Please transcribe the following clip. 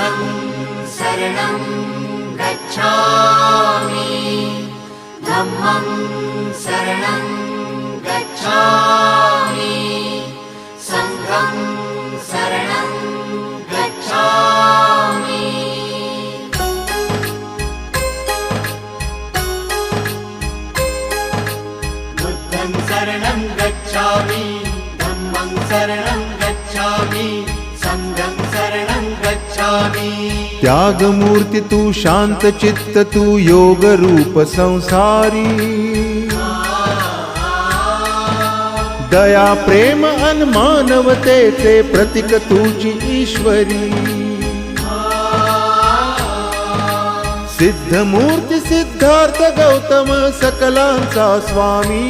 बुद्धं शरणं गच्छामि धम्मं शरणं गच्छामि संघं शरणं गच्छामि बुद्धं शरणं गच्छामि धम्मं शरणं गच्छामि संघं शरणं गच्छामि। त्याग मूर्ति तू शांत चित्त तू योग रूप संसारी दया प्रेम अन मानवतेचे प्रतीक तुझी ईश्वरी सिद्ध मूर्ती सिद्धार्थ गौतम सकलांचा स्वामी